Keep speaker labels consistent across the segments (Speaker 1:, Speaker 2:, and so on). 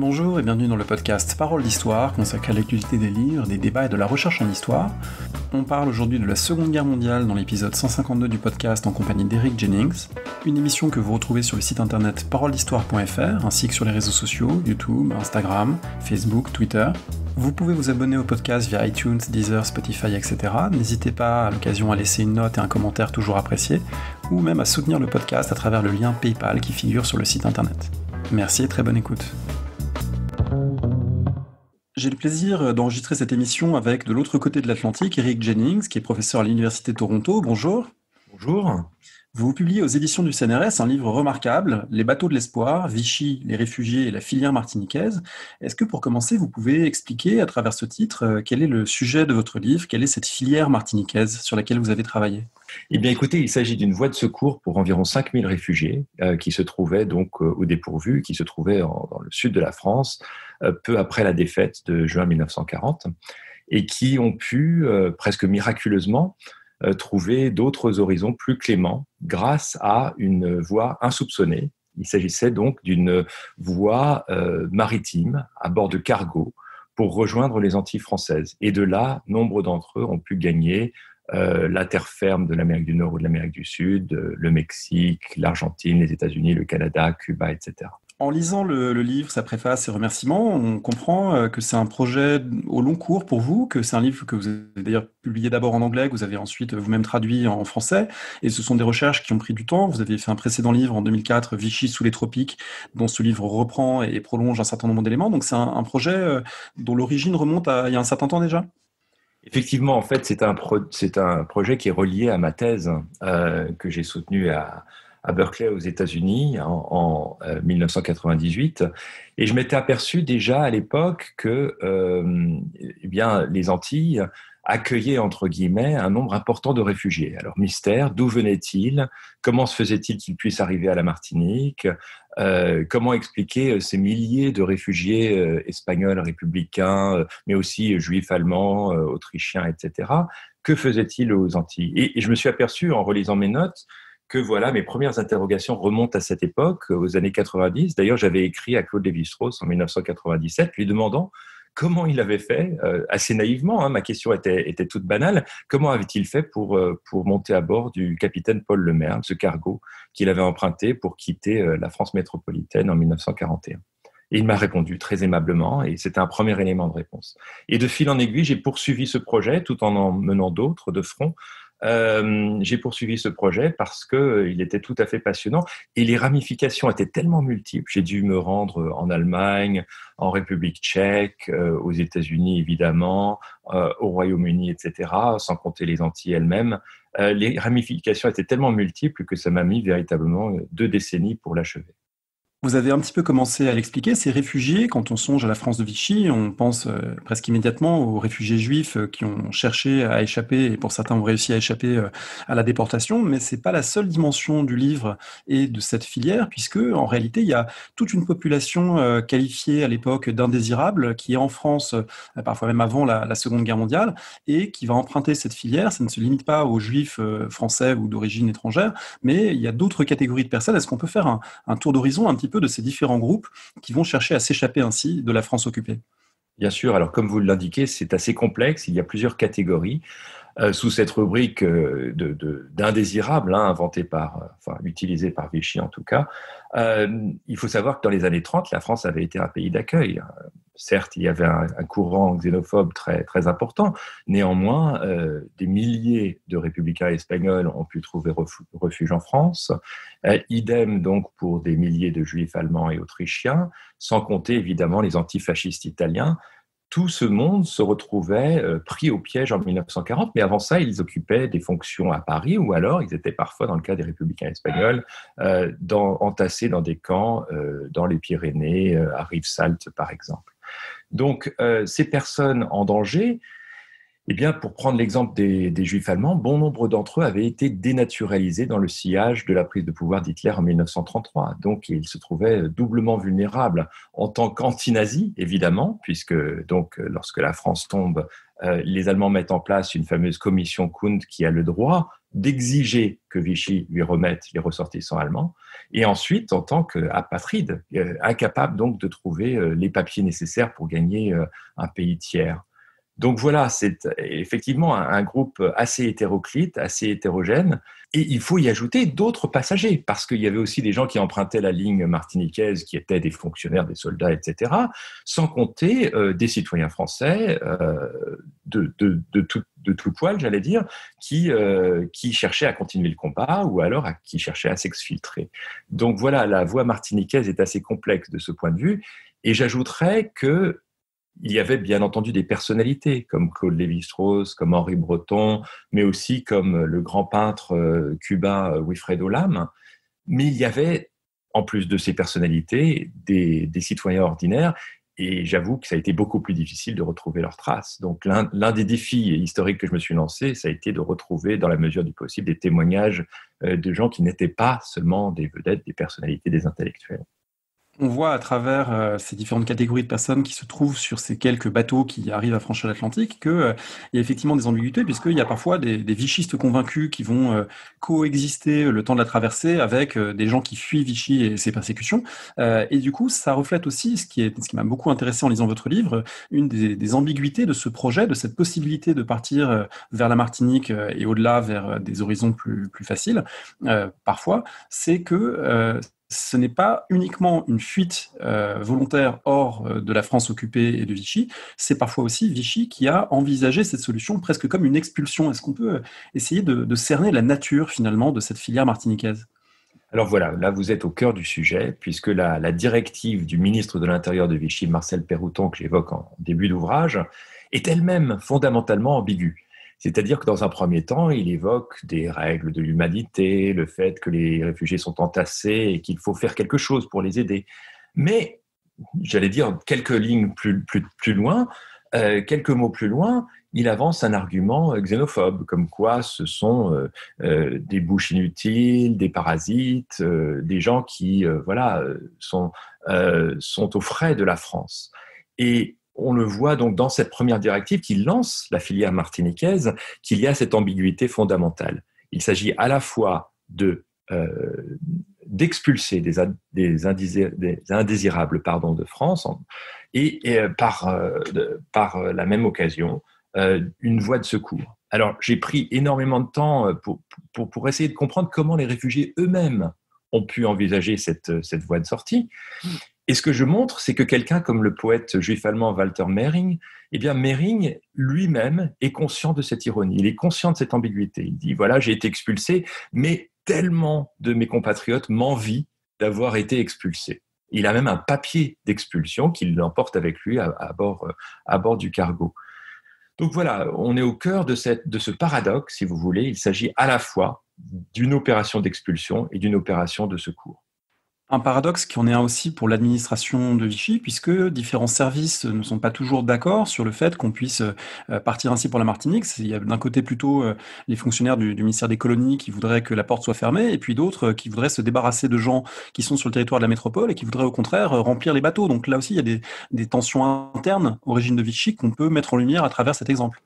Speaker 1: Bonjour et bienvenue dans le podcast Parole d'Histoire, consacré à l'actualité des livres, des débats et de la recherche en histoire. On parle aujourd'hui de la Seconde Guerre mondiale dans l'épisode 152 du podcast en compagnie d'Eric Jennings, une émission que vous retrouvez sur le site internet paroledhistoire.fr ainsi que sur les réseaux sociaux, YouTube, Instagram, Facebook, Twitter. Vous pouvez vous abonner au podcast via iTunes, Deezer, Spotify, etc. N'hésitez pas à l'occasion à laisser une note et un commentaire toujours apprécié, ou même à soutenir le podcast à travers le lien PayPal qui figure sur le site internet. Merci et très bonne écoute. J'ai le plaisir d'enregistrer cette émission avec, de l'autre côté de l'Atlantique, Eric Jennings, qui est professeur à l'Université de Toronto. Bonjour.
Speaker 2: Bonjour.
Speaker 1: Vous publiez aux éditions du CNRS un livre remarquable, Les bateaux de l'espoir, Vichy, les réfugiés et la filière martiniquaise. Est-ce que pour commencer, vous pouvez expliquer à travers ce titre quel est le sujet de votre livre, quelle est cette filière martiniquaise sur laquelle vous avez travaillé ?
Speaker 2: Eh bien, écoutez, il s'agit d'une voie de secours pour environ 5000 réfugiés qui se trouvaient donc au dépourvu, qui se trouvaient dans le sud de la France, peu après la défaite de juin 1940, et qui ont pu, presque miraculeusement, trouver d'autres horizons plus cléments grâce à une voie insoupçonnée. Il s'agissait donc d'une voie maritime à bord de cargo pour rejoindre les Antilles françaises. Et de là, nombre d'entre eux ont pu gagner la terre ferme de l'Amérique du Nord ou de l'Amérique du Sud, le Mexique, l'Argentine, les États-Unis, le Canada, Cuba, etc.
Speaker 1: En lisant le livre, sa préface et remerciements, on comprend que c'est un projet au long cours pour vous, que c'est un livre que vous avez d'ailleurs publié d'abord en anglais, que vous avez ensuite vous-même traduit en français, et ce sont des recherches qui ont pris du temps. Vous avez fait un précédent livre en 2004, Vichy sous les tropiques, dont ce livre reprend et prolonge un certain nombre d'éléments. Donc c'est un projet dont l'origine remonte à il y a un certain temps déjà ?
Speaker 2: Effectivement, en fait, c'est un projet qui est relié à ma thèse que j'ai soutenue à Berkeley aux États-Unis en 1998. Et je m'étais aperçu déjà à l'époque que eh bien, les Antilles accueillaient, entre guillemets, un nombre important de réfugiés. Alors, mystère, d'où venaient-ils ? Comment se faisait-il qu'ils puissent arriver à la Martinique ? Comment expliquer ces milliers de réfugiés espagnols, républicains, mais aussi juifs, allemands, autrichiens, etc. Que faisaient-ils aux Antilles ? Et je me suis aperçu, en relisant mes notes, que voilà, mes premières interrogations remontent à cette époque, aux années 90. D'ailleurs, j'avais écrit à Claude Lévi-Strauss en 1997, lui demandant comment il avait fait, assez naïvement, ma question était toute banale, comment avait-il fait pour monter à bord du capitaine Paul Lemaire, ce cargo qu'il avait emprunté pour quitter la France métropolitaine en 1941. Et il m'a répondu très aimablement, et c'était un premier élément de réponse. Et de fil en aiguille, j'ai poursuivi ce projet, tout en menant d'autres de front. J'ai poursuivi ce projet parce qu'il était tout à fait passionnant et les ramifications étaient tellement multiples. J'ai dû me rendre en Allemagne, en République tchèque, aux États-Unis évidemment, au Royaume-Uni, etc., sans compter les Antilles elles-mêmes. Les ramifications étaient tellement multiples que ça m'a mis véritablement 2 décennies pour l'achever.
Speaker 1: Vous avez un petit peu commencé à l'expliquer, ces réfugiés, quand on songe à la France de Vichy, on pense presque immédiatement aux réfugiés juifs qui ont cherché à échapper, et pour certains ont réussi à échapper à la déportation, mais c'est pas la seule dimension du livre et de cette filière, puisque en réalité il y a toute une population qualifiée à l'époque d'indésirable, qui est en France, parfois même avant la Seconde Guerre mondiale, et qui va emprunter cette filière. Ça ne se limite pas aux juifs français ou d'origine étrangère, mais il y a d'autres catégories de personnes. Est-ce qu'on peut faire un tour d'horizon un petit peu de ces différents groupes qui vont chercher à s'échapper ainsi de la France occupée?
Speaker 2: Bien sûr, alors comme vous l'indiquez, c'est assez complexe, il y a plusieurs catégories. Sous cette rubrique d'indésirables, utilisée par Vichy en tout cas, il faut savoir que dans les années 30, la France avait été un pays d'accueil. Certes, il y avait un courant xénophobe très, très important. Néanmoins, des milliers de républicains espagnols ont pu trouver refuge en France. Idem donc pour des milliers de juifs allemands et autrichiens, sans compter évidemment les antifascistes italiens. Tout ce monde se retrouvait pris au piège en 1940, mais avant ça, ils occupaient des fonctions à Paris, ou alors ils étaient parfois, dans le cas des républicains espagnols, entassés dans des camps dans les Pyrénées, à Rivesaltes par exemple. Donc, ces personnes en danger, eh bien, pour prendre l'exemple des Juifs allemands, bon nombre d'entre eux avaient été dénaturalisés dans le sillage de la prise de pouvoir d'Hitler en 1933. Donc, ils se trouvaient doublement vulnérables en tant qu'anti-nazis, évidemment, puisque donc, lorsque la France tombe, les Allemands mettent en place une fameuse commission Kund qui a le droit d'exiger que Vichy lui remette les ressortissants allemands, et ensuite en tant qu'apatride, incapable donc de trouver les papiers nécessaires pour gagner un pays tiers. Donc voilà, c'est effectivement un groupe assez hétéroclite, assez hétérogène, et il faut y ajouter d'autres passagers, parce qu'il y avait aussi des gens qui empruntaient la ligne martiniquaise, qui étaient des fonctionnaires, des soldats, etc., sans compter des citoyens français de tout poil, j'allais dire, qui cherchaient à continuer le combat ou alors qui cherchaient à s'exfiltrer. Donc voilà, la voie martiniquaise est assez complexe de ce point de vue, et j'ajouterais que il y avait bien entendu des personnalités comme Claude Lévi-Strauss, comme Henri Breton, mais aussi comme le grand peintre cubain Wilfredo Lam. Mais il y avait, en plus de ces personnalités, des citoyens ordinaires, et j'avoue que ça a été beaucoup plus difficile de retrouver leurs traces. Donc l'un des défis historiques que je me suis lancé, ça a été de retrouver, dans la mesure du possible, des témoignages de gens qui n'étaient pas seulement des vedettes, des personnalités, des intellectuels.
Speaker 1: On voit à travers ces différentes catégories de personnes qui se trouvent sur ces quelques bateaux qui arrivent à franchir l'Atlantique qu'il y a effectivement des ambiguïtés, puisqu'il y a parfois des vichistes convaincus qui vont coexister le temps de la traversée avec des gens qui fuient Vichy et ses persécutions. Et du coup, ça reflète aussi ce qui m'a beaucoup intéressé en lisant votre livre, une des ambiguïtés de ce projet, de cette possibilité de partir vers la Martinique et au-delà vers des horizons plus faciles, parfois, c'est que ce n'est pas uniquement une fuite volontaire hors de la France occupée et de Vichy, c'est parfois aussi Vichy qui a envisagé cette solution presque comme une expulsion. Est-ce qu'on peut essayer de cerner la nature finalement de cette filière martiniquaise ?
Speaker 2: Alors voilà, là vous êtes au cœur du sujet, puisque la directive du ministre de l'Intérieur de Vichy, Marcel Pérouton, que j'évoque en début d'ouvrage, est elle-même fondamentalement ambiguë. C'est-à-dire que dans un premier temps, il évoque des règles de l'humanité, le fait que les réfugiés sont entassés et qu'il faut faire quelque chose pour les aider. Mais, j'allais dire, quelques lignes plus loin, quelques mots plus loin, il avance un argument xénophobe, comme quoi ce sont des bouches inutiles, des parasites, des gens qui sont aux frais de la France. Et on le voit donc dans cette première directive qui lance la filière martiniquaise, qu'il y a cette ambiguïté fondamentale. Il s'agit à la fois d'expulser des indésirables de France et par la même occasion une voie de secours. Alors j'ai pris énormément de temps pour essayer de comprendre comment les réfugiés eux-mêmes ont pu envisager cette voie de sortie. Et ce que je montre, c'est que quelqu'un comme le poète juif-allemand Walter Mehring, eh bien Mehring lui-même est conscient de cette ironie, il est conscient de cette ambiguïté. Il dit, voilà, j'ai été expulsé, mais tellement de mes compatriotes m'envient d'avoir été expulsé. Il a même un papier d'expulsion qu'il emporte avec lui à bord du cargo. Donc voilà, on est au cœur de ce paradoxe, si vous voulez. Il s'agit à la fois d'une opération d'expulsion et d'une opération de secours.
Speaker 1: Un paradoxe qui en est un aussi pour l'administration de Vichy, puisque différents services ne sont pas toujours d'accord sur le fait qu'on puisse partir ainsi pour la Martinique. Il y a d'un côté plutôt les fonctionnaires du ministère des colonies qui voudraient que la porte soit fermée, et puis d'autres qui voudraient se débarrasser de gens qui sont sur le territoire de la métropole et qui voudraient au contraire remplir les bateaux. Donc là aussi, il y a des tensions internes au régime de Vichy qu'on peut mettre en lumière à travers cet exemple.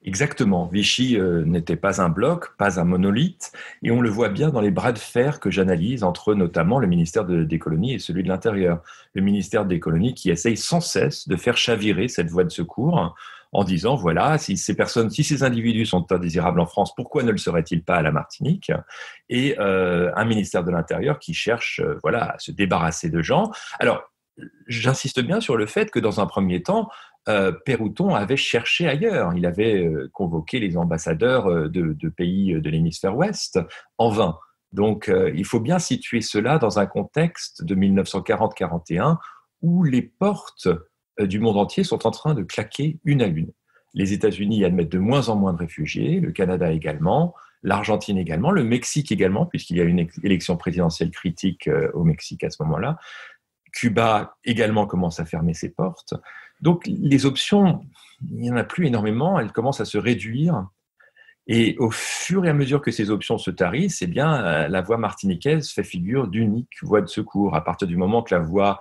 Speaker 2: Exactement. Vichy n'était pas un bloc, pas un monolithe, et on le voit bien dans les bras de fer que j'analyse entre notamment le ministère des colonies et celui de l'Intérieur. Le ministère des colonies qui essaye sans cesse de faire chavirer cette voie de secours en disant, voilà, si ces individus sont indésirables en France, pourquoi ne le seraient-ils pas à la Martinique ? Et un ministère de l'Intérieur qui cherche à se débarrasser de gens. Alors, j'insiste bien sur le fait que dans un premier temps, Pérouton avait cherché ailleurs. Il avait convoqué les ambassadeurs de pays de l'hémisphère ouest en vain. Donc, il faut bien situer cela dans un contexte de 1940-41 où les portes du monde entier sont en train de claquer une à une. Les États-Unis admettent de moins en moins de réfugiés, le Canada également, l'Argentine également, le Mexique également, puisqu'il y a une élection présidentielle critique au Mexique à ce moment-là. Cuba également commence à fermer ses portes. Donc, les options, il n'y en a plus énormément, elles commencent à se réduire. Et au fur et à mesure que ces options se tarissent, eh bien, la voie martiniquaise fait figure d'unique voie de secours. À partir du moment que la voie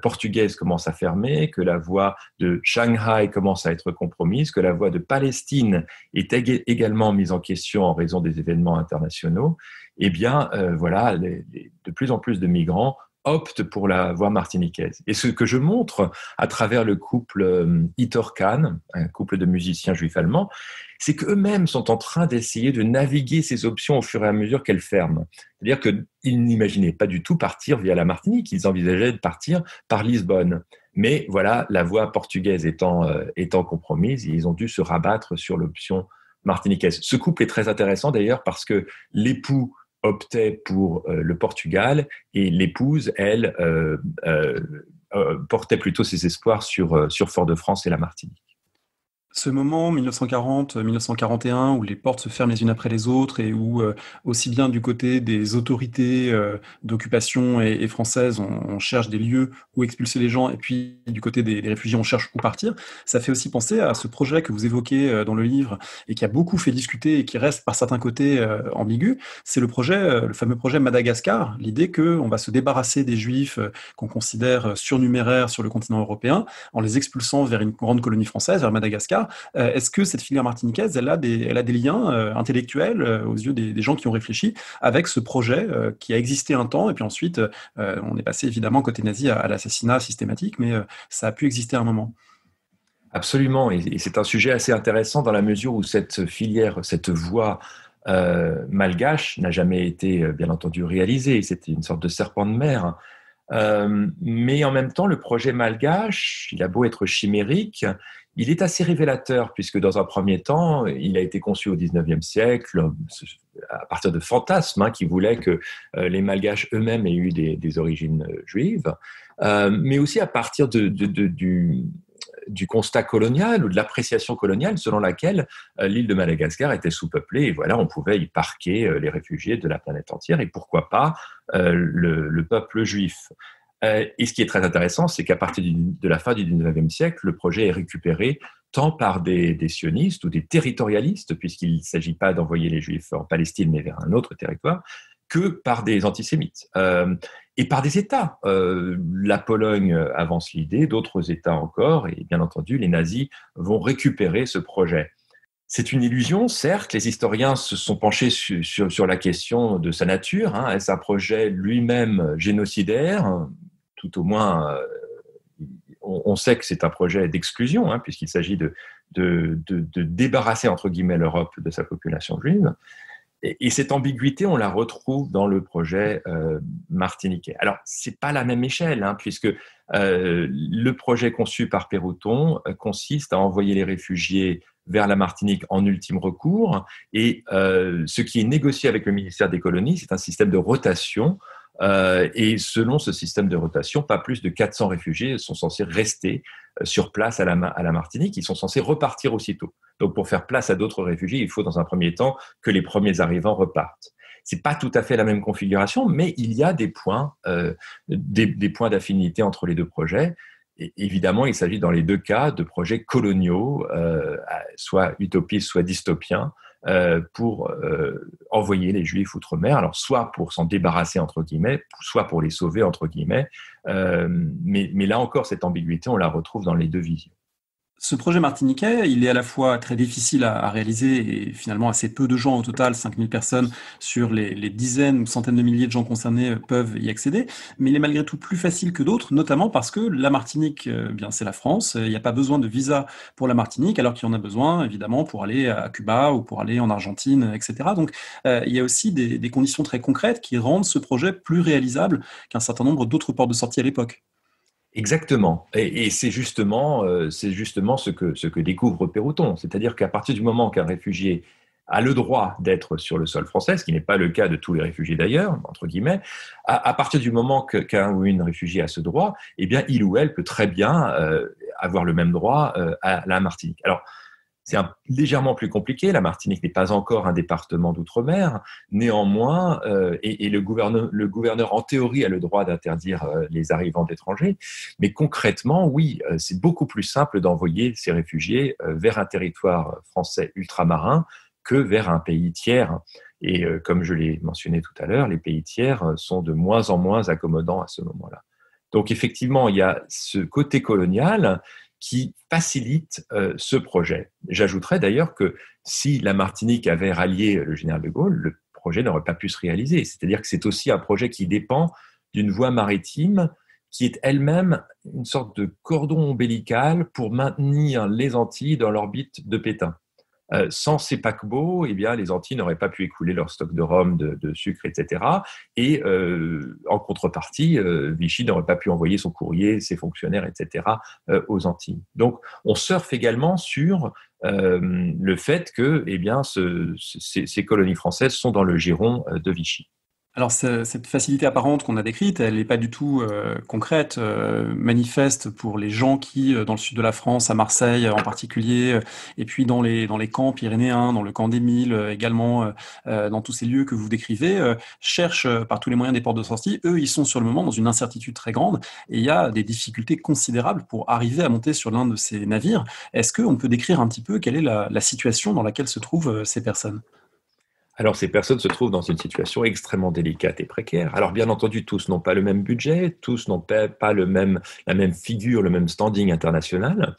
Speaker 2: portugaise commence à fermer, que la voix de Shanghai commence à être compromise, que la voix de Palestine est également mise en question en raison des événements internationaux, eh bien, voilà, de plus en plus de migrants optent pour la voie martiniquaise. Et ce que je montre à travers le couple Itor Khan, un couple de musiciens juifs allemands, c'est qu'eux-mêmes sont en train d'essayer de naviguer ces options au fur et à mesure qu'elles ferment. C'est-à-dire qu'ils n'imaginaient pas du tout partir via la Martinique, ils envisageaient de partir par Lisbonne. Mais voilà, la voie portugaise étant compromise, ils ont dû se rabattre sur l'option martiniquaise. Ce couple est très intéressant d'ailleurs parce que l'époux optait pour le Portugal et l'épouse, elle, portait plutôt ses espoirs sur Fort-de-France et la Martinique.
Speaker 1: Ce moment, 1940-1941, où les portes se ferment les unes après les autres et où, aussi bien du côté des autorités d'occupation et françaises, on cherche des lieux où expulser les gens, et puis du côté des réfugiés, on cherche où partir, ça fait aussi penser à ce projet que vous évoquez dans le livre et qui a beaucoup fait discuter et qui reste par certains côtés ambigu. C'est le projet, le fameux projet Madagascar, l'idée qu'on va se débarrasser des Juifs qu'on considère surnuméraires sur le continent européen en les expulsant vers une grande colonie française, vers Madagascar. Est-ce que cette filière martiniquaise, elle a des liens intellectuels aux yeux des gens qui ont réfléchi avec ce projet qui a existé un temps, et puis ensuite, on est passé évidemment côté nazi à l'assassinat systématique, mais ça a pu exister à un moment.
Speaker 2: Absolument, et c'est un sujet assez intéressant dans la mesure où cette filière, cette voie malgache n'a jamais été, bien entendu, réalisée. C'était une sorte de serpent de mer. Mais en même temps, le projet malgache, il a beau être chimérique, il est assez révélateur, puisque dans un premier temps, il a été conçu au XIXe siècle, à partir de fantasmes qui voulaient que les Malgaches eux-mêmes aient eu des origines juives, mais aussi à partir du constat colonial ou de l'appréciation coloniale selon laquelle l'île de Madagascar était sous-peuplée, et voilà, on pouvait y parquer les réfugiés de la planète entière, et pourquoi pas le peuple juif. Et ce qui est très intéressant, c'est qu'à partir de la fin du XIXe siècle, le projet est récupéré tant par des sionistes ou des territorialistes, puisqu'il ne s'agit pas d'envoyer les Juifs en Palestine, mais vers un autre territoire, que par des antisémites. Et par des États. La Pologne avance l'idée, d'autres États encore, et bien entendu, les nazis vont récupérer ce projet. C'est une illusion, certes, les historiens se sont penchés sur la question de sa nature. Est-ce un projet lui-même génocidaire ? Tout au moins, on sait que c'est un projet d'exclusion, puisqu'il s'agit de débarrasser, entre guillemets, l'Europe de sa population juive. Et cette ambiguïté, on la retrouve dans le projet martiniquais. Alors, c'est pas la même échelle, puisque le projet conçu par Pérouton consiste à envoyer les réfugiés vers la Martinique en ultime recours. Et ce qui est négocié avec le ministère des Colonies, c'est un système de rotation. Et selon ce système de rotation, pas plus de 400 réfugiés sont censés rester sur place à la Martinique. Ils sont censés repartir aussitôt. Donc, pour faire place à d'autres réfugiés, il faut dans un premier temps que les premiers arrivants repartent. C'est pas tout à fait la même configuration, mais il y a des points d'affinité entre les deux projets. Et évidemment, il s'agit dans les deux cas de projets coloniaux, soit utopistes, soit dystopiens, pour envoyer les Juifs outre-mer, alors soit pour s'en débarrasser entre guillemets, soit pour les sauver entre guillemets, mais là encore cette ambiguïté on la retrouve dans les deux visions.
Speaker 1: Ce projet martiniquais, il est à la fois très difficile à réaliser et finalement assez peu de gens au total, 5000 personnes sur les dizaines ou centaines de milliers de gens concernés peuvent y accéder, mais il est malgré tout plus facile que d'autres, notamment parce que la Martinique, bien c'est la France, il n'y a pas besoin de visa pour la Martinique, alors qu'il y en a besoin évidemment pour aller à Cuba ou pour aller en Argentine, etc. Donc il y a aussi des conditions très concrètes qui rendent ce projet plus réalisable qu'un certain nombre d'autres portes de sortie à l'époque.
Speaker 2: Exactement, et c'est justement ce que découvre Pérouton, c'est-à-dire qu'à partir du moment qu'un réfugié a le droit d'être sur le sol français, ce qui n'est pas le cas de tous les réfugiés d'ailleurs, entre guillemets, à partir du moment qu'un ou une réfugié a ce droit, eh bien il ou elle peut très bien avoir le même droit à la Martinique. Alors, c'est légèrement plus compliqué. La Martinique n'est pas encore un département d'outre-mer. Néanmoins, et le gouverneur, en théorie, a le droit d'interdire les arrivants d'étrangers. Mais concrètement, oui, c'est beaucoup plus simple d'envoyer ces réfugiés vers un territoire français ultramarin que vers un pays tiers. Et comme je l'ai mentionné tout à l'heure, les pays tiers sont de moins en moins accommodants à ce moment-là. Donc effectivement, il y a ce côté colonial qui facilite ce projet. J'ajouterais d'ailleurs que si la Martinique avait rallié le général de Gaulle, le projet n'aurait pas pu se réaliser. C'est-à-dire que c'est aussi un projet qui dépend d'une voie maritime qui est elle-même une sorte de cordon ombilical pour maintenir les Antilles dans l'orbite de Pétain. Sans ces paquebots, eh bien, les Antilles n'auraient pas pu écouler leur stock de rhum, de sucre, etc. Et en contrepartie, Vichy n'aurait pas pu envoyer son courrier, ses fonctionnaires, etc. Aux Antilles. Donc, on surfe également sur le fait que eh bien, ces colonies françaises sont dans le giron de Vichy.
Speaker 1: Alors, cette facilité apparente qu'on a décrite, elle n'est pas du tout concrète, manifeste pour les gens qui, dans le sud de la France, à Marseille en particulier, et puis dans les camps pyrénéens, dans le camp d'Émile, également dans tous ces lieux que vous décrivez, cherchent par tous les moyens des portes de sortie. Eux, ils sont sur le moment dans une incertitude très grande, et il y a des difficultés considérables pour arriver à monter sur l'un de ces navires. Est-ce qu'on peut décrire un petit peu quelle est la situation dans laquelle se trouvent ces personnes ?
Speaker 2: Alors, ces personnes se trouvent dans une situation extrêmement délicate et précaire. Alors, bien entendu, tous n'ont pas le même budget, tous n'ont pas la même figure, le même standing international.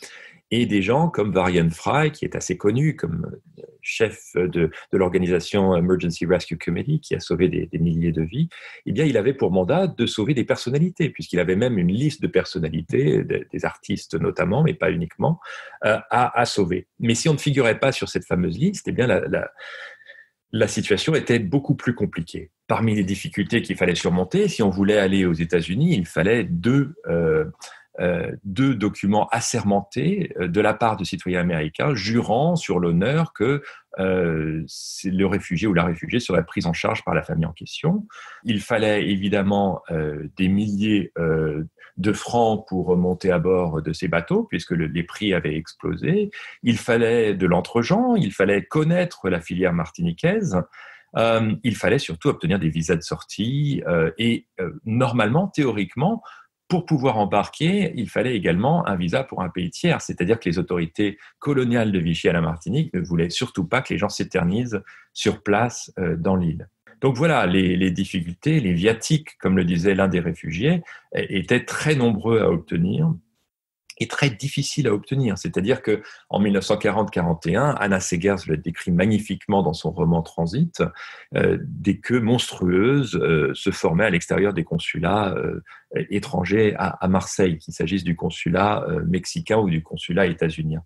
Speaker 2: Et des gens comme Varian Fry, qui est assez connu comme chef de l'organisation Emergency Rescue Committee, qui a sauvé des milliers de vies, eh bien, il avait pour mandat de sauver des personnalités, puisqu'il avait même une liste de personnalités, des artistes notamment, mais pas uniquement, à sauver. Mais si on ne figurait pas sur cette fameuse liste, eh bien, la situation était beaucoup plus compliquée. Parmi les difficultés qu'il fallait surmonter, si on voulait aller aux États-Unis, il fallait deux documents assermentés de la part de citoyens américains jurant sur l'honneur que le réfugié ou la réfugiée serait prise en charge par la famille en question. Il fallait évidemment des milliers de francs pour monter à bord de ces bateaux, puisque les prix avaient explosé. Il fallait de l'entre-gens, il fallait connaître la filière martiniquaise. Il fallait surtout obtenir des visas de sortie et normalement, théoriquement, pour pouvoir embarquer, il fallait également un visa pour un pays tiers, c'est-à-dire que les autorités coloniales de Vichy à la Martinique ne voulaient surtout pas que les gens s'éternisent sur place dans l'île. Donc voilà, les difficultés, les viatiques, comme le disait l'un des réfugiés, étaient très nombreux à obtenir et très difficiles à obtenir. C'est-à-dire qu'en 1940-41, Anna Seghers le décrit magnifiquement dans son roman Transit, des queues monstrueuses se formaient à l'extérieur des consulats étrangers à Marseille, qu'il s'agisse du consulat mexicain ou du consulat états-unien.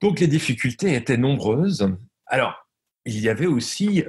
Speaker 2: Donc les difficultés étaient nombreuses. Alors, il y avait aussi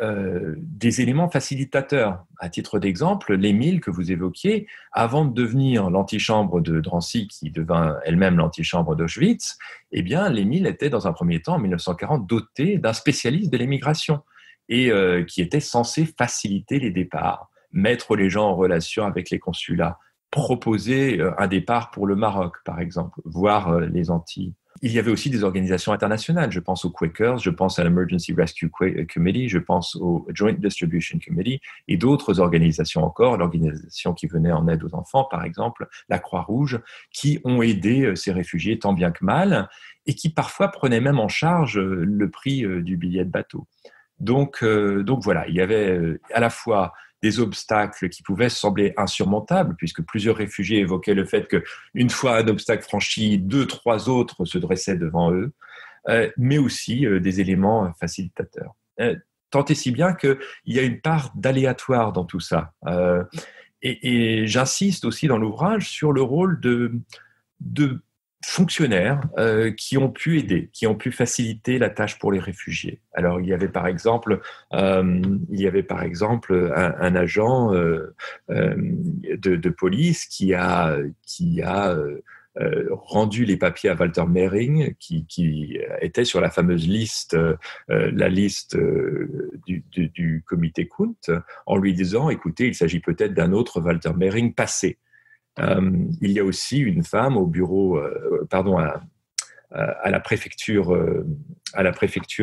Speaker 2: des éléments facilitateurs. À titre d'exemple, l'Émile que vous évoquiez, avant de devenir l'antichambre de Drancy, qui devint elle-même l'antichambre d'Auschwitz, eh bien, l'Émile était dans un premier temps, en 1940, doté d'un spécialiste de l'émigration et qui était censé faciliter les départs, mettre les gens en relation avec les consulats, proposer un départ pour le Maroc, par exemple, voire les Antilles. Il y avait aussi des organisations internationales. Je pense aux Quakers, je pense à l'Emergency Rescue Committee, je pense au Joint Distribution Committee et d'autres organisations encore, l'organisation qui venait en aide aux enfants, par exemple, la Croix-Rouge, qui ont aidé ces réfugiés tant bien que mal et qui parfois prenaient même en charge le prix du billet de bateau. Donc voilà, il y avait à la fois des obstacles qui pouvaient sembler insurmontables, puisque plusieurs réfugiés évoquaient le fait qu'une fois un obstacle franchi, 2-3 autres se dressaient devant eux, mais aussi des éléments facilitateurs. Tant et si bien qu'il y a une part d'aléatoire dans tout ça. Et j'insiste aussi dans l'ouvrage sur le rôle de fonctionnaires qui ont pu aider, qui ont pu faciliter la tâche pour les réfugiés. Alors, il y avait par exemple un agent de police qui a rendu les papiers à Walter Mehring, qui était sur la fameuse liste, la liste du comité Kunt, en lui disant, écoutez, il s'agit peut-être d'un autre Walter Mehring passé. Il y a aussi une femme au bureau, à la préfecture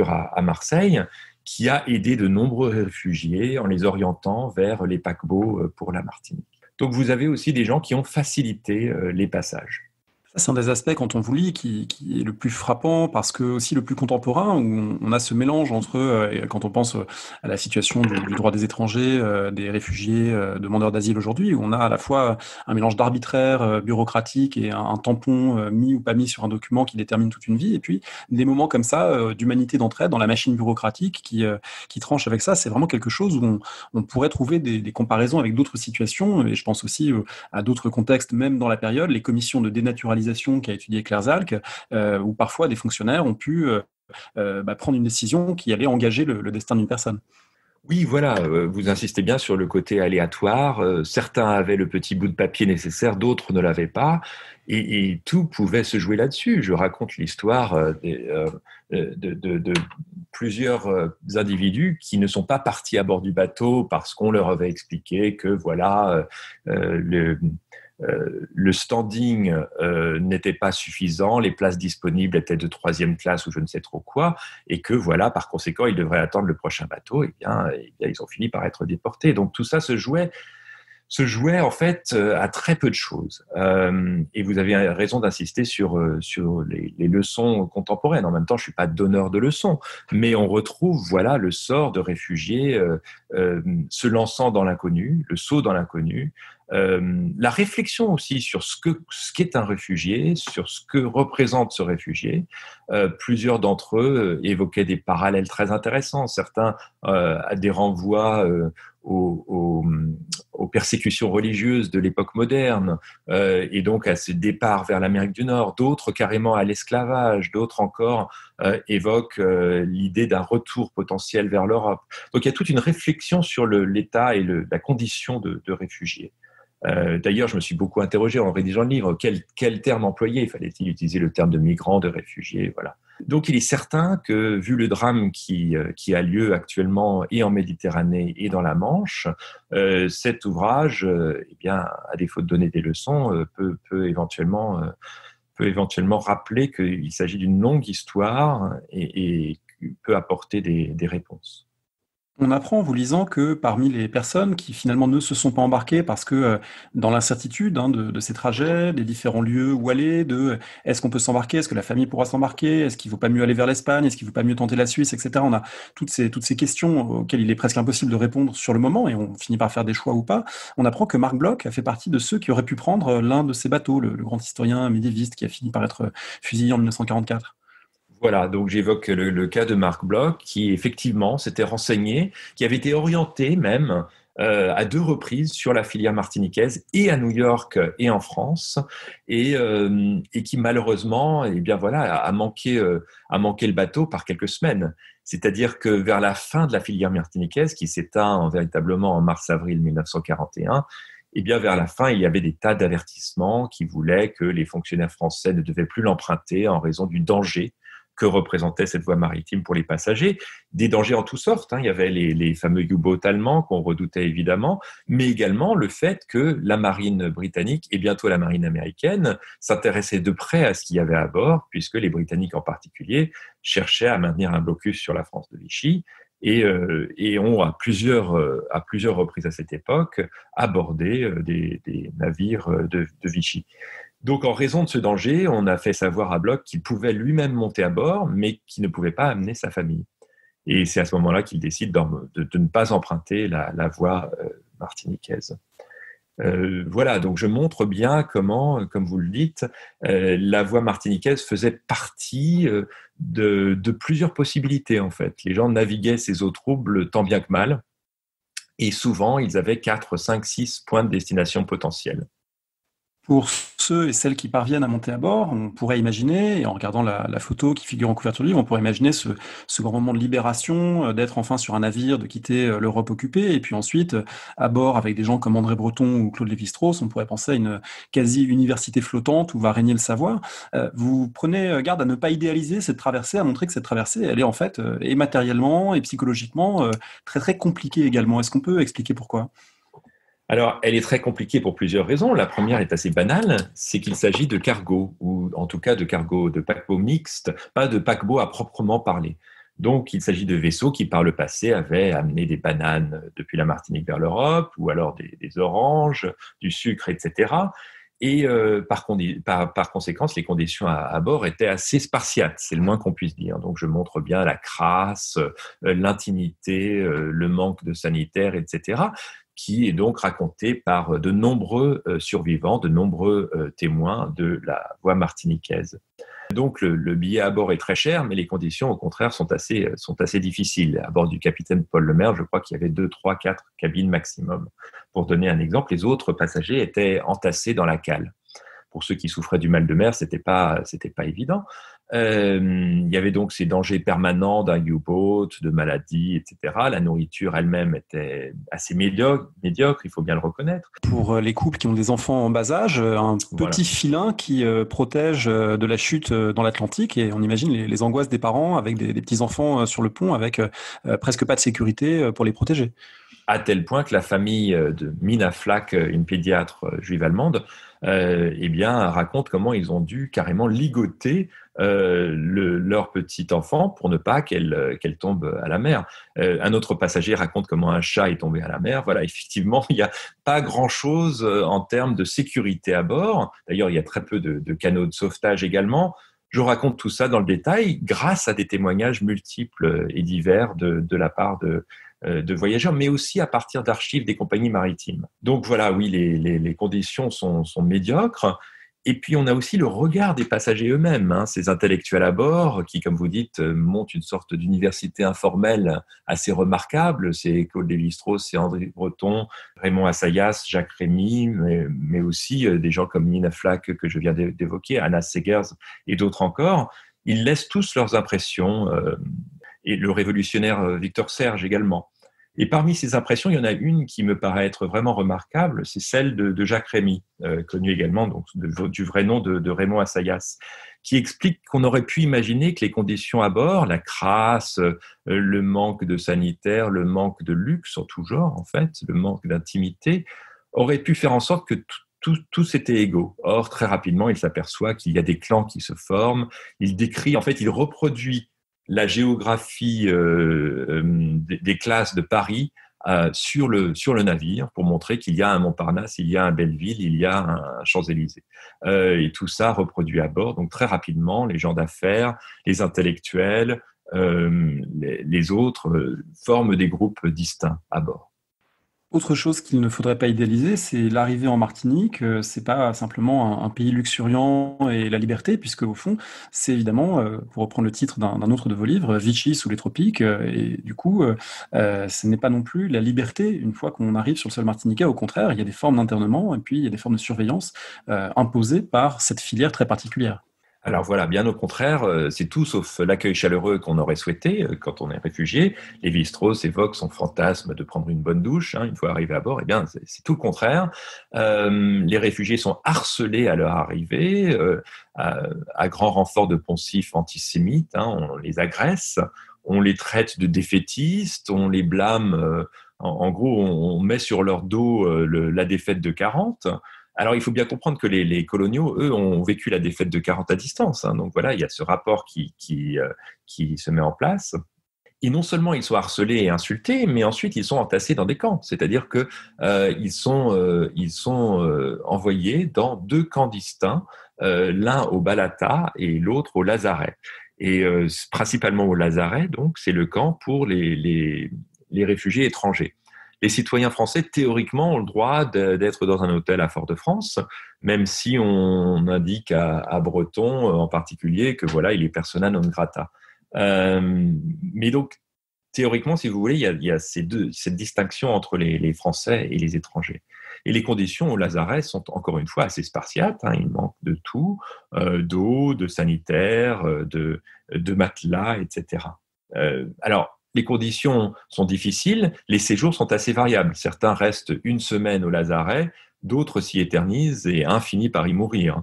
Speaker 2: à Marseille, qui a aidé de nombreux réfugiés en les orientant vers les paquebots pour la Martinique. Donc vous avez aussi des gens qui ont facilité les passages.
Speaker 1: Ça, c'est un des aspects quand on vous lit qui est le plus frappant parce que aussi le plus contemporain où on a ce mélange entre quand on pense à la situation du droit des étrangers, des réfugiés, demandeurs d'asile aujourd'hui, où on a à la fois un mélange d'arbitraire, bureaucratique et un tampon mis ou pas mis sur un document qui détermine toute une vie, et puis des moments comme ça d'humanité d'entraide dans la machine bureaucratique qui tranche avec ça. C'est vraiment quelque chose où on pourrait trouver des comparaisons avec d'autres situations, et je pense aussi à d'autres contextes, même dans la période, les commissions de dénaturalisation qu'a étudié Claire Zalk, où parfois des fonctionnaires ont pu prendre une décision qui allait engager le destin d'une personne.
Speaker 2: Oui, voilà, vous insistez bien sur le côté aléatoire. Certains avaient le petit bout de papier nécessaire, d'autres ne l'avaient pas, et tout pouvait se jouer là-dessus. Je raconte l'histoire de plusieurs individus qui ne sont pas partis à bord du bateau parce qu'on leur avait expliqué que voilà, le standing n'était pas suffisant, les places disponibles étaient de troisième classe ou je ne sais trop quoi, et que voilà, par conséquent, ils devraient attendre le prochain bateau. Et bien, ils ont fini par être déportés. Donc tout ça se jouait en fait à très peu de choses. Et vous avez raison d'insister sur les leçons contemporaines. En même temps, je suis pas donneur de leçons, mais on retrouve voilà le sort de réfugiés se lançant dans l'inconnu, le saut dans l'inconnu. La réflexion aussi sur ce qu'est un réfugié, sur ce que représente ce réfugié. Plusieurs d'entre eux évoquaient des parallèles très intéressants. Certains à des renvois aux persécutions religieuses de l'époque moderne et donc à ce départ vers l'Amérique du Nord. D'autres carrément à l'esclavage. D'autres encore évoquent l'idée d'un retour potentiel vers l'Europe. Donc il y a toute une réflexion sur l'état et la condition de réfugié. D'ailleurs, je me suis beaucoup interrogé en rédigeant le livre, quel terme employer? Fallait-il utiliser le terme de migrant, de réfugié? Voilà. Donc, il est certain que, vu le drame qui a lieu actuellement et en Méditerranée et dans la Manche, cet ouvrage, eh bien, à défaut de donner des leçons, peut éventuellement rappeler qu'il s'agit d'une longue histoire et peut apporter des réponses.
Speaker 1: On apprend en vous lisant que parmi les personnes qui finalement ne se sont pas embarquées parce que dans l'incertitude de ces trajets, des différents lieux où aller, est-ce qu'on peut s'embarquer, est-ce que la famille pourra s'embarquer, est-ce qu'il ne vaut pas mieux aller vers l'Espagne, est-ce qu'il ne vaut pas mieux tenter la Suisse, etc. On a toutes ces questions auxquelles il est presque impossible de répondre sur le moment et on finit par faire des choix ou pas. On apprend que Marc Bloch a fait partie de ceux qui auraient pu prendre l'un de ces bateaux, le grand historien médiéviste qui a fini par être fusillé en 1944.
Speaker 2: Voilà, donc j'évoque le cas de Marc Bloch, qui effectivement s'était renseigné, qui avait été orienté même à deux reprises sur la filière martiniquaise, et à New York et en France, et qui malheureusement, eh bien voilà, a manqué le bateau par quelques semaines. C'est-à-dire que vers la fin de la filière martiniquaise, qui s'éteint véritablement en mars-avril 1941, eh bien, vers la fin, il y avait des tas d'avertissements qui voulaient que les fonctionnaires français ne devaient plus l'emprunter en raison du danger que représentait cette voie maritime pour les passagers. Des dangers en toutes sortes. Il y avait les fameux U-boats allemands qu'on redoutait évidemment, mais également le fait que la marine britannique et bientôt la marine américaine s'intéressaient de près à ce qu'il y avait à bord, puisque les Britanniques en particulier cherchaient à maintenir un blocus sur la France de Vichy et ont à plusieurs reprises à cette époque abordé des navires de Vichy. Donc, en raison de ce danger, on a fait savoir à Bloch qu'il pouvait lui-même monter à bord, mais qu'il ne pouvait pas amener sa famille. Et c'est à ce moment-là qu'il décide de ne pas emprunter la voie martiniquaise. Voilà, donc je montre bien comment, comme vous le dites, la voie martiniquaise faisait partie de plusieurs possibilités, en fait. Les gens naviguaient ces eaux troubles tant bien que mal, et souvent, ils avaient 4, 5, 6 points de destination potentiels.
Speaker 1: Pour ceux et celles qui parviennent à monter à bord, on pourrait imaginer, et en regardant la photo qui figure en couverture du livre, on pourrait imaginer ce grand moment de libération, d'être enfin sur un navire, de quitter l'Europe occupée, et puis ensuite, à bord avec des gens comme André Breton ou Claude Lévi-Strauss, on pourrait penser à une quasi-université flottante où va régner le savoir. Vous prenez garde à ne pas idéaliser cette traversée, à montrer que cette traversée, elle est en fait, et matériellement et psychologiquement, très très compliquée également. Est-ce qu'on peut expliquer pourquoi ?
Speaker 2: Alors, elle est très compliquée pour plusieurs raisons. La première est assez banale, c'est qu'il s'agit de cargos, ou en tout cas de cargos, de paquebots mixtes, pas de paquebots à proprement parler. Donc, il s'agit de vaisseaux qui, par le passé, avaient amené des bananes depuis la Martinique vers l'Europe, ou alors des oranges, du sucre, etc. Et par conséquent, les conditions à bord étaient assez spartiates, c'est le moins qu'on puisse dire. Donc je montre bien la crasse, l'intimité, le manque de sanitaire, etc., qui est donc raconté par de nombreux survivants, de nombreux témoins de la voie martiniquaise. Donc le billet à bord est très cher, mais les conditions, au contraire, sont assez difficiles. À bord du capitaine Paul Lemaire, je crois qu'il y avait 2, 3, 4 cabines maximum. Pour donner un exemple, les autres passagers étaient entassés dans la cale. Pour ceux qui souffraient du mal de mer, c'était pas évident. Il y avait donc ces dangers permanents d'un U-boat, de maladies, etc. La nourriture elle-même était assez médiocre, il faut bien le reconnaître.
Speaker 1: Pour les couples qui ont des enfants en bas âge, un petit filin qui protège de la chute dans l'Atlantique, et on imagine les angoisses des parents avec des petits-enfants sur le pont avec presque pas de sécurité pour les protéger.
Speaker 2: À tel point que la famille de Mina Flack, une pédiatre juive allemande, raconte comment ils ont dû carrément ligoter leur petit enfant pour ne pas qu'elle tombe à la mer. Un autre passager raconte comment un chat est tombé à la mer. Voilà, effectivement, il n'y a pas grand-chose en termes de sécurité à bord. D'ailleurs, il y a très peu de canaux de sauvetage également. Je raconte tout ça dans le détail grâce à des témoignages multiples et divers de la part de voyageurs, mais aussi à partir d'archives des compagnies maritimes. Donc voilà, oui, les conditions sont médiocres. Et puis on a aussi le regard des passagers eux-mêmes, ces intellectuels à bord qui, comme vous dites, montent une sorte d'université informelle assez remarquable. C'est Claude Lévi-Strauss, c'est André Breton, Raymond Assayas, Jacques Rémy, mais aussi des gens comme Nina Flack que je viens d'évoquer, Anna Segers et d'autres encore. Ils laissent tous leurs impressions, et le révolutionnaire Victor Serge également. Et parmi ces impressions, il y en a une qui me paraît être vraiment remarquable, c'est celle de Jacques Rémy, connu également donc, du vrai nom de Raymond Assayas, qui explique qu'on aurait pu imaginer que les conditions à bord, la crasse, le manque de sanitaire, le manque de luxe en tout genre, en fait, le manque d'intimité, auraient pu faire en sorte que tous étaient égaux. Or, très rapidement, il s'aperçoit qu'il y a des clans qui se forment. Il décrit, en fait, il reproduit la géographie des classes de Paris sur le navire pour montrer qu'il y a un Montparnasse, il y a un Belleville, il y a un Champs-Élysées. Et tout ça reproduit à bord. Donc très rapidement, les gens d'affaires, les intellectuels, les autres forment des groupes distincts à bord.
Speaker 1: Autre chose qu'il ne faudrait pas idéaliser, c'est l'arrivée en Martinique. C'est pas simplement un pays luxuriant et la liberté, puisque au fond, c'est évidemment, pour reprendre le titre d'un autre de vos livres, Vichy sous les tropiques. Et du coup, ce n'est pas non plus la liberté une fois qu'on arrive sur le sol martiniquais. Au contraire, il y a des formes d'internement et puis il y a des formes de surveillance imposées par cette filière très particulière.
Speaker 2: Alors voilà, bien au contraire, c'est tout sauf l'accueil chaleureux qu'on aurait souhaité quand on est réfugié. Lévi-Strauss évoque son fantasme de prendre une bonne douche une fois arrivé à bord. Eh bien, c'est tout le contraire. Les réfugiés sont harcelés à leur arrivée, à grand renfort de poncifs antisémites. On les agresse, on les traite de défaitistes, on les blâme. En gros, on met sur leur dos la défaite de 40. Alors, il faut bien comprendre que les coloniaux, eux, ont vécu la défaite de 40 à distance. Donc voilà, il y a ce rapport qui se met en place. Et non seulement ils sont harcelés et insultés, mais ensuite ils sont entassés dans des camps. C'est-à-dire que ils sont envoyés dans 2 camps distincts, l'un au Balata et l'autre au Lazaret. Et principalement au Lazaret, donc, c'est le camp pour les réfugiés étrangers. Les citoyens français, théoriquement, ont le droit d'être dans un hôtel à Fort-de-France, même si on indique à Breton en particulier que voilà, il est persona non grata. Mais donc, théoriquement, si vous voulez, il y a cette distinction entre les Français et les étrangers. Et les conditions au Lazaret sont encore une fois assez spartiates. Il manque de tout, d'eau, de sanitaire, de matelas, etc. Alors, les conditions sont difficiles, les séjours sont assez variables. Certains restent 1 semaine au Lazaret, d'autres s'y éternisent et un finit par y mourir.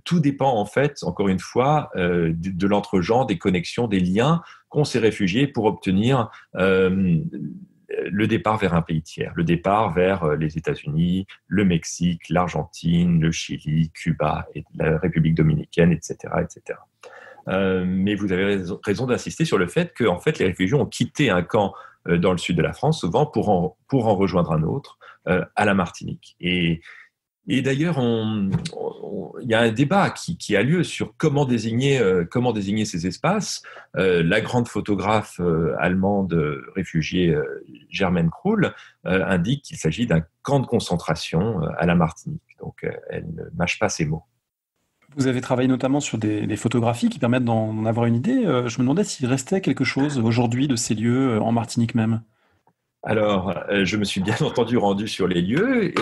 Speaker 2: Tout dépend en fait, encore une fois, de l'entre-gens, des connexions, des liens qu'ont ces réfugiés pour obtenir le départ vers un pays tiers, le départ vers les États-Unis, le Mexique, l'Argentine, le Chili, Cuba, et la République dominicaine, etc., etc. Mais vous avez raison d'insister sur le fait que en fait, les réfugiés ont quitté un camp dans le sud de la France, souvent pour en rejoindre un autre à la Martinique. Et Et d'ailleurs, il y a un débat qui a lieu sur comment désigner ces espaces. La grande photographe allemande réfugiée Germaine Krull indique qu'il s'agit d'un camp de concentration à la Martinique. Donc, elle ne mâche pas ses mots.
Speaker 1: Vous avez travaillé notamment sur des photographies qui permettent d'en avoir une idée. Je me demandais s'il restait quelque chose aujourd'hui de ces lieux en Martinique même.
Speaker 2: Alors, je me suis bien entendu rendu sur les lieux.